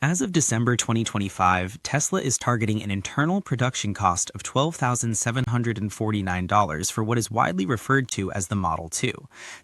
As of December 2025, Tesla is targeting an internal production cost of $12,749 for what is widely referred to as the Model 2.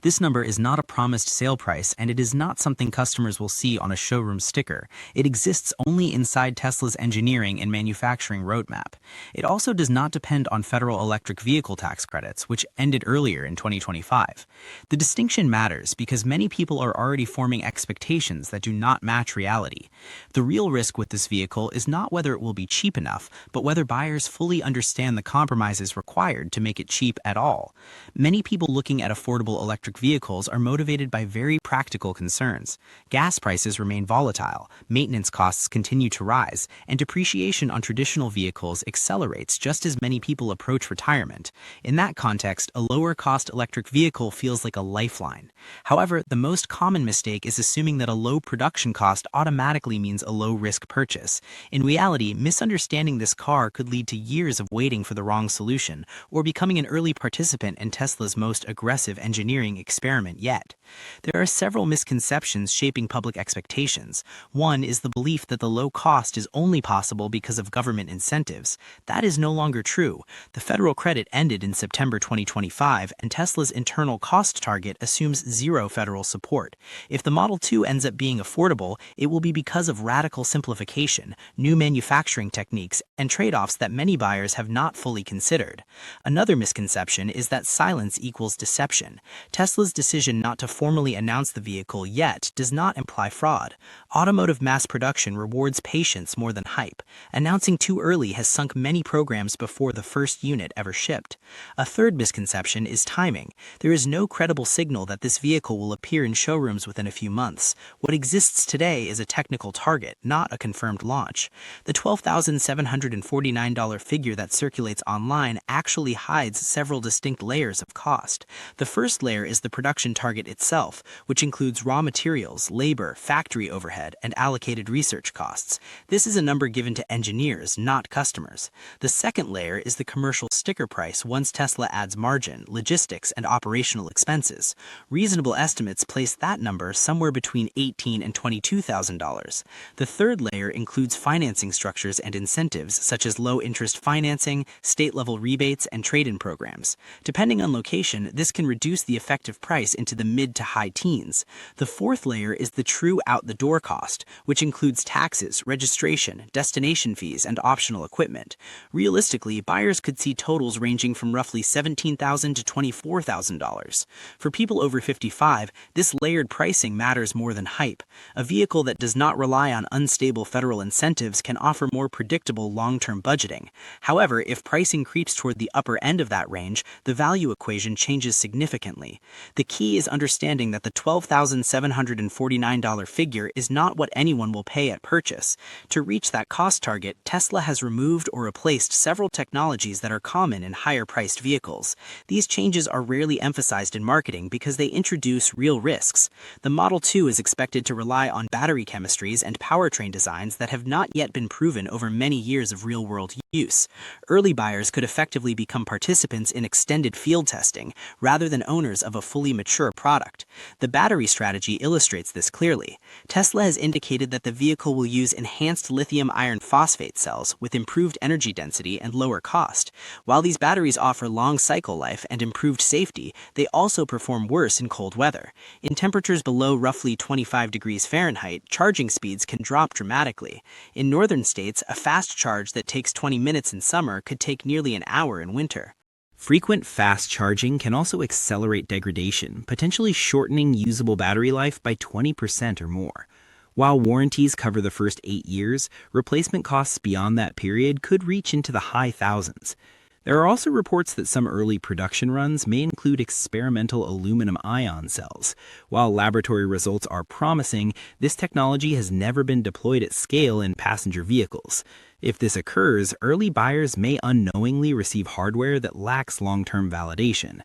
This number is not a promised sale price, and it is not something customers will see on a showroom sticker. It exists only inside Tesla's engineering and manufacturing roadmap. It also does not depend on federal electric vehicle tax credits, which ended earlier in 2025. The distinction matters because many people are already forming expectations that do not match reality. The real risk with this vehicle is not whether it will be cheap enough, but whether buyers fully understand the compromises required to make it cheap at all. Many people looking at affordable electric vehicles are motivated by very practical concerns. Gas prices remain volatile, maintenance costs continue to rise, and depreciation on traditional vehicles accelerates just as many people approach retirement. In that context, a lower-cost electric vehicle feels like a lifeline. However, the most common mistake is assuming that a low production cost automatically means a low-risk purchase. In reality, misunderstanding this car could lead to years of waiting for the wrong solution, or becoming an early participant in Tesla's most aggressive engineering experiment yet. There are several misconceptions shaping public expectations. One is the belief that the low cost is only possible because of government incentives. That is no longer true. The federal credit ended in September 2025, and Tesla's internal cost target assumes zero federal support. If the Model 2 ends up being affordable, it will be because of radical simplification, new manufacturing techniques, and trade-offs that many buyers have not fully considered. Another misconception is that silence equals deception. Tesla's decision not to formally announce the vehicle yet does not imply fraud. Automotive mass production rewards patience more than hype. Announcing too early has sunk many programs before the first unit ever shipped. A third misconception is timing. There is no credible signal that this vehicle will appear in showrooms within a few months. What exists today is a technical target, not a confirmed launch. The $12,749 figure that circulates online actually hides several distinct layers of cost. The first layer is the production target itself, which includes raw materials, labor, factory overhead, and allocated research costs. This is a number given to engineers, not customers. The second layer is the commercial sticker price once Tesla adds margin, logistics, and operational expenses. Reasonable estimates place that number somewhere between $18,000 and $22,000. The third layer includes financing structures and incentives such as low-interest financing, state-level rebates, and trade-in programs. Depending on location, this can reduce the effective price into the mid to high teens. The fourth layer is the true out-the-door cost, which includes taxes, registration, destination fees, and optional equipment. Realistically, buyers could see totals ranging from roughly $17,000 to $24,000. For people over 55, this layered pricing matters more than hype. A vehicle that does not rely on unstable federal incentives can offer more predictable long-term budgeting. However, if pricing creeps toward the upper end of that range, the value equation changes significantly. The key is understanding that the $12,749 figure is not what anyone will pay at purchase. To reach that cost target, Tesla has removed or replaced several technologies that are common in higher-priced vehicles. These changes are rarely emphasized in marketing because they introduce real risks. The Model 2 is expected to rely on battery chemistries and powertrain designs that have not yet been proven over many years of real-world use. Early buyers could effectively become participants in extended field testing rather than owners of a fully mature product. The battery strategy illustrates this clearly. Tesla has indicated that the vehicle will use enhanced lithium iron phosphate cells with improved energy density and lower cost. While these batteries offer long cycle life and improved safety, they also perform worse in cold weather. In temperatures below roughly 25 degrees Fahrenheit, charging speeds can drop dramatically. In northern states, a fast charge that takes 20 minutes in summer could take nearly an hour in winter. Frequent fast charging can also accelerate degradation, potentially shortening usable battery life by 20% or more. While warranties cover the first 8 years, replacement costs beyond that period could reach into the high thousands. There are also reports that some early production runs may include experimental aluminum-ion cells. While laboratory results are promising, this technology has never been deployed at scale in passenger vehicles. If this occurs, early buyers may unknowingly receive hardware that lacks long-term validation.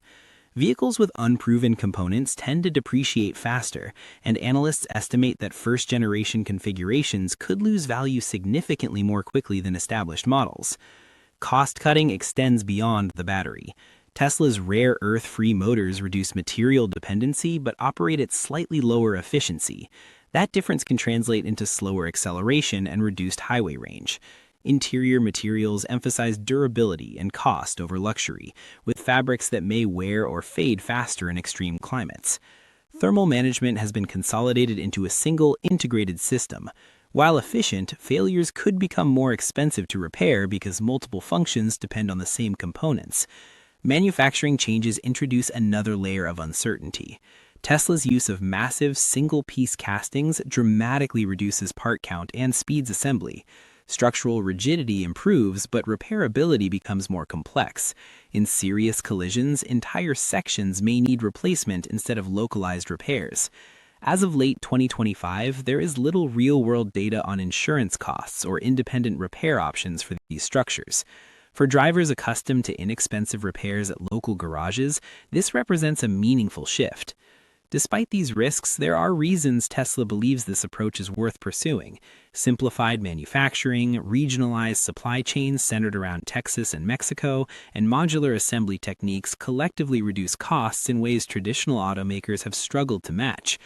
Vehicles with unproven components tend to depreciate faster, and analysts estimate that first-generation configurations could lose value significantly more quickly than established models. Cost-cutting extends beyond the battery. Tesla's rare earth-free motors reduce material dependency but operate at slightly lower efficiency. That difference can translate into slower acceleration and reduced highway range. Interior materials emphasize durability and cost over luxury, with fabrics that may wear or fade faster in extreme climates. Thermal management has been consolidated into a single integrated system. While efficient, failures could become more expensive to repair because multiple functions depend on the same components. Manufacturing changes introduce another layer of uncertainty. Tesla's use of massive single-piece castings dramatically reduces part count and speeds assembly. Structural rigidity improves, but repairability becomes more complex. In serious collisions, entire sections may need replacement instead of localized repairs. As of late 2025, there is little real-world data on insurance costs or independent repair options for these structures. For drivers accustomed to inexpensive repairs at local garages, this represents a meaningful shift. Despite these risks, there are reasons Tesla believes this approach is worth pursuing. Simplified manufacturing, regionalized supply chains centered around Texas and Mexico, and modular assembly techniques collectively reduce costs in ways traditional automakers have struggled to match.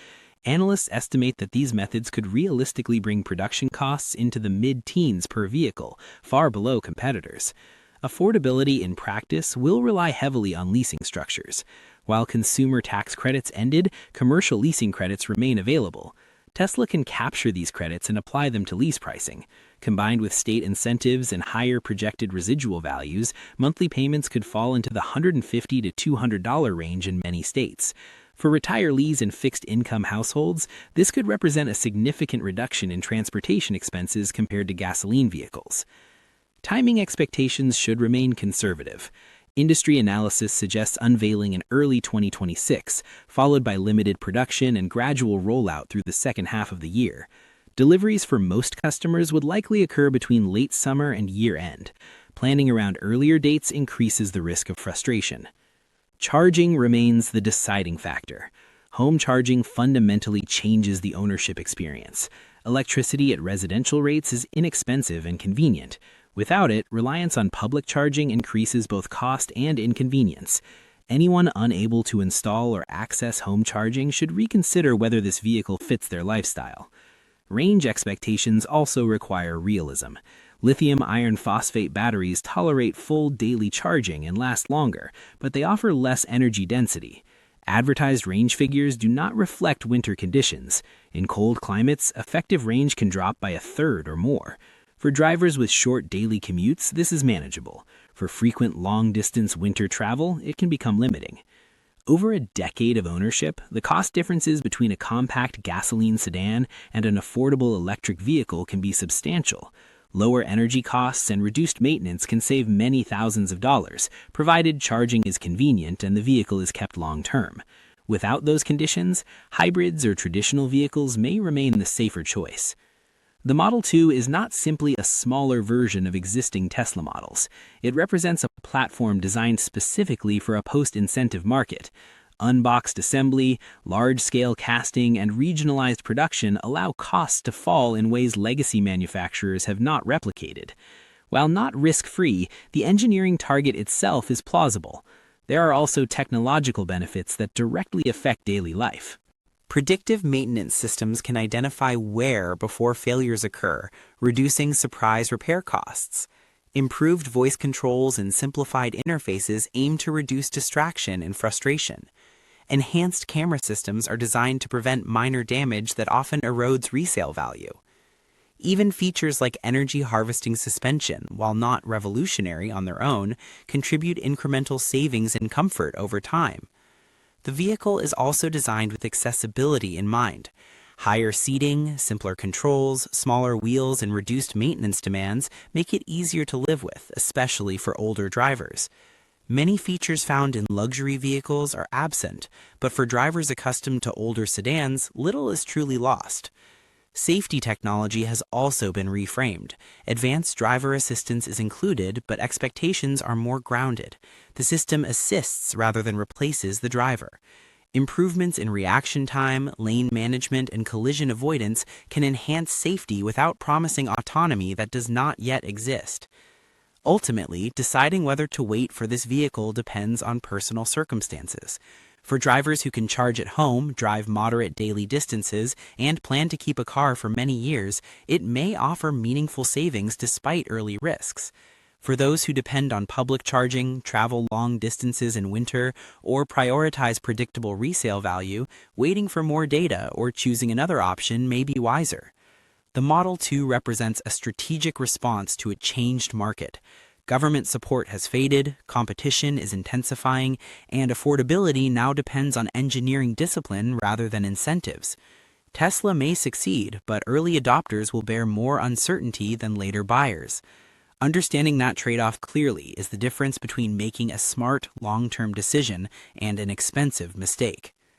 Analysts estimate that these methods could realistically bring production costs into the mid-teens per vehicle, far below competitors. Affordability in practice will rely heavily on leasing structures. While consumer tax credits ended, commercial leasing credits remain available. Tesla can capture these credits and apply them to lease pricing. Combined with state incentives and higher projected residual values, monthly payments could fall into the $150 to $200 range in many states. For retirees and fixed-income households, this could represent a significant reduction in transportation expenses compared to gasoline vehicles. Timing expectations should remain conservative. Industry analysis suggests unveiling in early 2026, followed by limited production and gradual rollout through the second half of the year. Deliveries for most customers would likely occur between late summer and year-end. Planning around earlier dates increases the risk of frustration. Charging remains the deciding factor. Home charging fundamentally changes the ownership experience. Electricity at residential rates is inexpensive and convenient. Without it, reliance on public charging increases both cost and inconvenience. Anyone unable to install or access home charging should reconsider whether this vehicle fits their lifestyle. Range expectations also require realism. Lithium iron phosphate batteries tolerate full daily charging and last longer, but they offer less energy density. Advertised range figures do not reflect winter conditions. In cold climates, effective range can drop by a third or more. For drivers with short daily commutes, this is manageable. For frequent long-distance winter travel, it can become limiting. Over a decade of ownership, the cost differences between a compact gasoline sedan and an affordable electric vehicle can be substantial. Lower energy costs and reduced maintenance can save many thousands of dollars, provided charging is convenient and the vehicle is kept long-term. Without those conditions, hybrids or traditional vehicles may remain the safer choice. The Model 2 is not simply a smaller version of existing Tesla models. It represents a platform designed specifically for a post-incentive market. Unboxed assembly, large-scale casting, and regionalized production allow costs to fall in ways legacy manufacturers have not replicated. While not risk-free, the engineering target itself is plausible. There are also technological benefits that directly affect daily life. Predictive maintenance systems can identify where before failures occur, reducing surprise repair costs. Improved voice controls and simplified interfaces aim to reduce distraction and frustration. Enhanced camera systems are designed to prevent minor damage that often erodes resale value. Even features like energy harvesting suspension, while not revolutionary on their own, contribute incremental savings in comfort over time. The vehicle is also designed with accessibility in mind. Higher seating, simpler controls, smaller wheels, and reduced maintenance demands make it easier to live with, especially for older drivers. Many features found in luxury vehicles are absent, but for drivers accustomed to older sedans, little is truly lost. Safety technology has also been reframed. Advanced driver assistance is included, but expectations are more grounded. The system assists rather than replaces the driver. Improvements in reaction time, lane management, and collision avoidance can enhance safety without promising autonomy that does not yet exist. Ultimately, deciding whether to wait for this vehicle depends on personal circumstances. For drivers who can charge at home, drive moderate daily distances, and plan to keep a car for many years, it may offer meaningful savings despite early risks. For those who depend on public charging, travel long distances in winter, or prioritize predictable resale value, waiting for more data or choosing another option may be wiser. The Model 2 represents a strategic response to a changed market. Government support has faded, competition is intensifying, and affordability now depends on engineering discipline rather than incentives. Tesla may succeed, but early adopters will bear more uncertainty than later buyers. Understanding that trade-off clearly is the difference between making a smart, long-term decision and an expensive mistake.